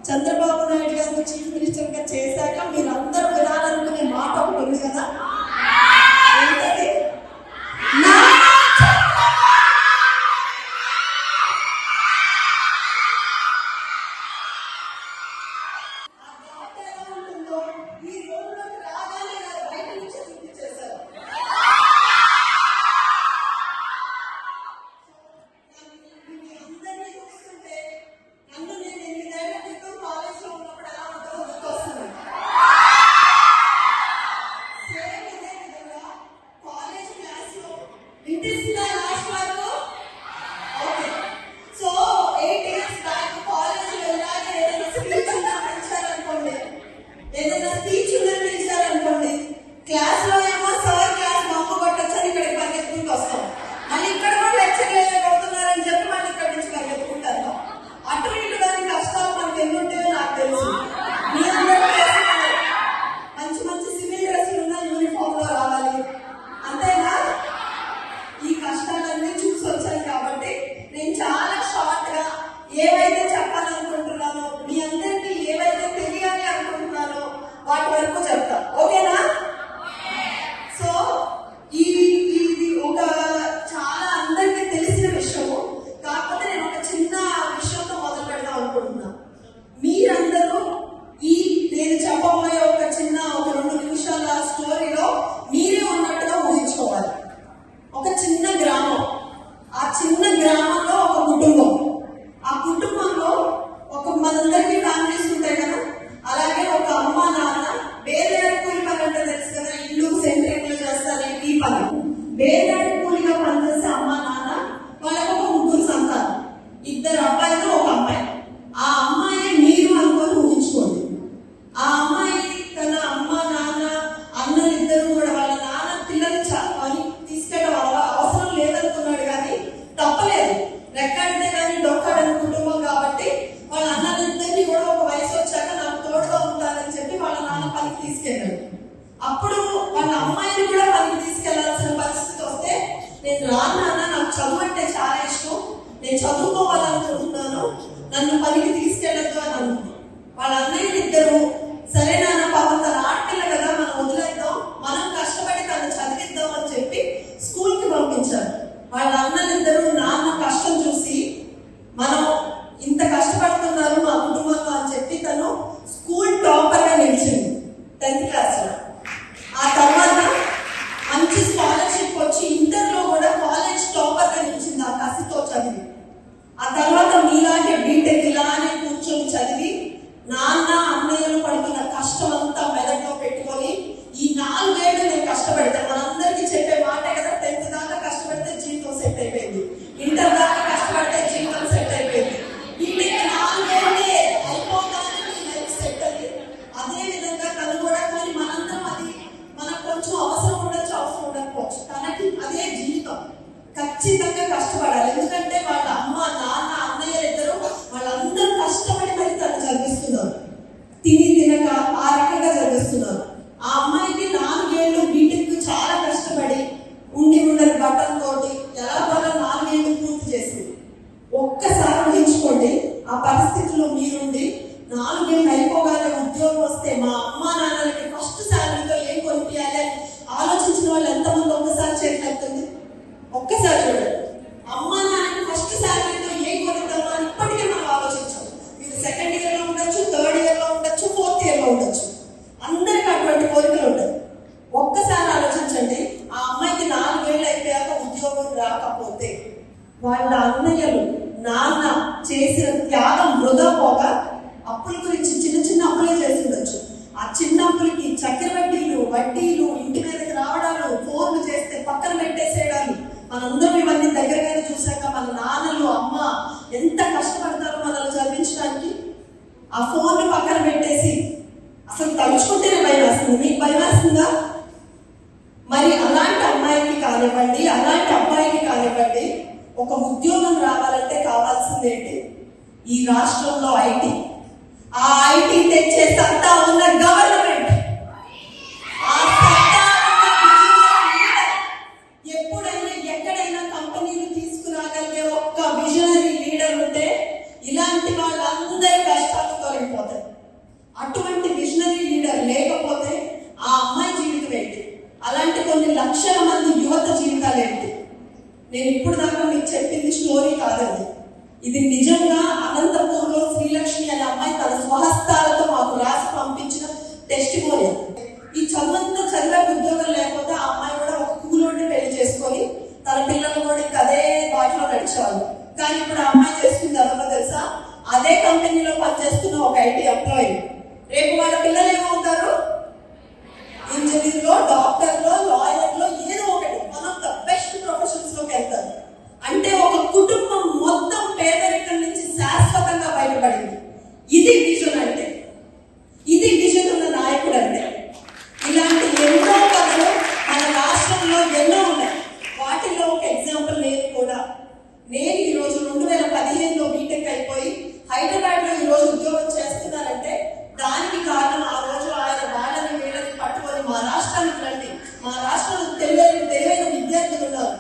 చంద్రబాబు నాయుడు గారిని chief minister గా చేశాక మీరందరూ వినాలనుకునే మాట ఒకటి ఉంది కదా, ఏంటది? ఏదైనా స్పీచ్ ఇచ్చారనుకోండి, క్లాస్ లో ఏమో సార్ క్లాస్ బొమ్మ కొట్టొచ్చని ఇక్కడికి పరిగెత్తుకుంటూ వస్తాం, మళ్ళీ ఇక్కడ కూడా లెక్చర్ కొడుతున్నారని చెప్పి మళ్ళీ ఇక్కడి నుంచి పరిగెత్తుకుంటారు. అటు ఇటు దాని కష్టాలు మనకి ఎన్ని ఉంటాయో నాకు తెలుసు. మీ అందరూ మంచి మంచి సివిల్ డ్రెస్లు ఉన్న యూనిఫామ్ లో రావాలి, అంతేనా? ఈ కష్టాలన్నీ చూసి వచ్చాను కాబట్టి నేను చాలా షార్ట్ గా ఏవైతే చెప్పాలనుకుంటున్నానో, మీ అందరికీ ఏవైతే తెలియాలి అనుకుంటున్నానో వాటి వరకు చెప్తా, ఓకేనా? సో ఇది ఒక చాలా అందరికీ తెలిసిన విషయము, కాకపోతే నేను ఒక చిన్న విషయంతో మొదలు పెడదాం అనుకుంటున్నా. మీరందరూ నేను చెప్పబోయే ఒక 2 నిమిషాల స్టోరీలో మీరే ఉన్నట్టుగా ఊహించుకోవాలి. ఒక చిన్న గ్రామం, ఆ చిన్న గ్రామంలో ఒక కుటుంబం, ఆ కుటుంబంలో మనందరికీ ఫ్యామిలీస్ ఉంటాయి కదా, అలాగే ఒక అమ్మ నాన్న, బేరేడు కూలి పని అంటే తెలుసు కదా, ఇల్లు సెంట్రింగ్ చేస్తారు ఈ పని. బేరేడు కూలిగా పనిచేసే అమ్మ నాన్న, వాళ్ళకు ఒక 3 సంతానం, 2 అబ్బాయిలు 1 అమ్మాయి. ఆ అమ్మాయి మీరు అనుకొని ఊహించుకోండి. ఆ అమ్మాయి తన అమ్మ నాన్న అన్నలు ఇద్దరు కూడా వాళ్ళ నాన్న పిల్లలు పని తీసుకెళ్ళడం అవసరం లేదనుకున్నాడు, కానీ తప్పలేదు, రెక్కాడితే కానీ డొక్కాడని కుటుంబం కాబట్టి వాళ్ళ అన్నలందరినీ కూడా ఒక వయసు వచ్చాక నాకు తోడుగా ఉంటారని చెప్పి వాళ్ళ నాన్న పనికి తీసుకెళ్ళాడు. అప్పుడు వాళ్ళ అమ్మాయిని కూడా పనికి తీసుకెళ్లాల్సిన పరిస్థితి వస్తే, నేను నాన్న నాకు చదువు అంటే చాలా ఇష్టం, నేను చదువుకోవాలనుకుంటున్నాను, నన్ను పనికి తీసుకెళ్ళద్దు అని అనుకున్నాను. వాళ్ళ అన్నయ్యలు ఇద్దరు, సరే నాన్న పాపం తన ఆడపిల్ల కదా మనం వదిలేద్దాం, మనం కష్టపడి తను చదివిద్దాం అని చెప్పి స్కూల్ కి పంపించారు. వాళ్ళ అన్నలిద్దరూ నాన్న కష్టం చూసి, మనం ఇంత కష్టపడుతున్నారు మా కుటుంబంలో అని చెప్పి తను స్కూల్ టాపర్ గా నిలిచింది 10th క్లాస్ లో. ఆ తర్వాత మంచి స్కాలర్షిప్ వచ్చి ఇంటర్లో కూడా కాలేజ్ టాపర్ గా నిలిచింది ఆ కసితో చదివి. ఆ తర్వాత మీలాంటి బీటెక్ ఇలానే కూర్చొని చదివి నాన్న అన్నయ్యలు పడుతున్న కష్టం అంతా మెదడులో పెట్టుకొని, ఈ 4 ఏళ్ళు నేను కష్టపడితే, మనందరికీ చెప్పే మాటే కదా, 10th దాకా కష్టపడితే జీవితం సెట్ అయిపోయింది, ఇంటర్ దాకా కష్టపడితే జీవితం సెట్ అయిపోయింది, ఇంటికి 4 ఏళ్ళే అయిపోగానే మీ లైఫ్ సెట్ అయ్యి. అదే విధంగా తను కూడా, కానీ మనందరం అది మనకు కొంచెం అవసరం ఉండొచ్చు, అవసరం ఉండకపోవచ్చు, తనకి అదే జీవితం, ఖచ్చితంగా కష్టపడాలి. ఎందుకంటే వాళ్ళ అమ్మ నాన్న అన్నయ్యలు ఇద్దరు వాళ్ళందరూ కష్టపడి మరి తను చదివిస్తున్నారు, తినక ఆ రకంగా చదివిస్తున్నారు. ఆ అమ్మాయికి 4 ఏళ్ళు బీటెక్ చాలా కష్టపడి ఉండని బట్టలతోటి ఎలా 4 ఏళ్ళు పూర్తి చేసింది. ఒక్కసారి ఊహించుకోండి, ఆ పరిస్థితుల్లో మీరుండి 4 ఏళ్ళు అయిపోగానే ఉద్యోగం వస్తే మా అమ్మా నాన్నలకి ఫస్ట్ శాలరీతో ఏం కొనిపించాలి అని ఆలోచించిన వాళ్ళు ఎంతమంది ఒక్కసారి చేతులెత్తుంది? ఒక్కసారి చూడండి. అమ్మా నాన్నకి ఫస్ట్ శాలరీతో ఏం కొనిద్దామో అని ఇప్పటికే మనం ఆలోచించాం. మీరు 2nd ఇయర్ లో ఉండొచ్చు, 3rd ఇయర్ లో ఉండొచ్చు, 4th ఇయర్ లో ఉండొచ్చు, అందరికి అటువంటి కోరికలు ఉంటాయి. ఒక్కసారి ఆలోచించండి, ఆ అమ్మాయికి 4 ఏళ్ళు అయిపోయాక ఉద్యోగం రాకపోతే వాళ్ళ అన్నయ్యలు నాన్న చేసిన త్యాగం వృధా పోగా అప్పుల గురించి చిన్న అప్పులే చేసి ఉండొచ్చు. ఆ చిన్న అప్పులకి చక్రవడ్డీలు, వడ్డీలు, ఇంటి మీదకి రావడాలు, ఫోన్లు చేస్తే పక్కన పెట్టేసేయడాలు, మనందరం ఇవన్నీ దగ్గరగానే చూశాక మన నాన్నలు అమ్మ ఎంత కష్టపడతారో మనల్ని చదివించడానికి. ఆ ఫోన్ పక్కన పెట్టేసి అసలు తలుచుకుంటేనే భయం వేస్తుంది. మీకు భయం వేస్తుందా? మరి అలాంటి అమ్మాయికి కానివ్వండి, అలాంటి అబ్బాయికి కానివ్వండి, ఒక ఉద్యోగం రావాలంటే కావాల్సింది ఏంటి? ఈ రాష్ట్రంలో ఐటీ. ఆ ఐటీ తెచ్చే సత్తా ఉన్న గవర్నమెంట్, ఎప్పుడైనా ఎక్కడైనా కంపెనీలు తీసుకురాగలిగే ఒక్క విజనరీ లీడర్ ఉంటే ఇలాంటి వాళ్ళందరి కష్టాలు తొలగిపోతాయి. అదే కంపెనీలో పనిచేస్తున్న ఒక ఐటీ ఎంప్లాయీ. రేపు వాళ్ళ పిల్లలు ఏమవుతారు? ఇంజనీర్లో, డాక్టర్లో, లాయర్లో, ఏదో ఒకటి one of the best professions లోకి వెళ్తారు. అంటే ఒక కుటుంబం మొత్తం పేదరికం నుంచి శాశ్వతంగా బయటపడింది. ఇది విజన్ అంటే, ఇది విజన్ ఉన్న నాయకుడు అంటే. ఇలాంటి ఎన్నో కథలు మన రాష్ట్రంలో ఎన్నో ఉన్నాయి. వాటిలో ఒక ఎగ్జాంపుల్ నేను కూడా. నేను ఈరోజు 2015లో బీటెక్ అయిపోయి హైదరాబాద్ లో ఈరోజు ఉద్యోగం చేస్తున్నానంటే దానికి కారణం ఆ రోజు ఆయన వాళ్ళని వీళ్ళని పట్టుకొని మా రాష్ట్రానికి రండి, మా రాష్ట్రంలో తెలివైన విద్యార్థులు ఉన్నారు,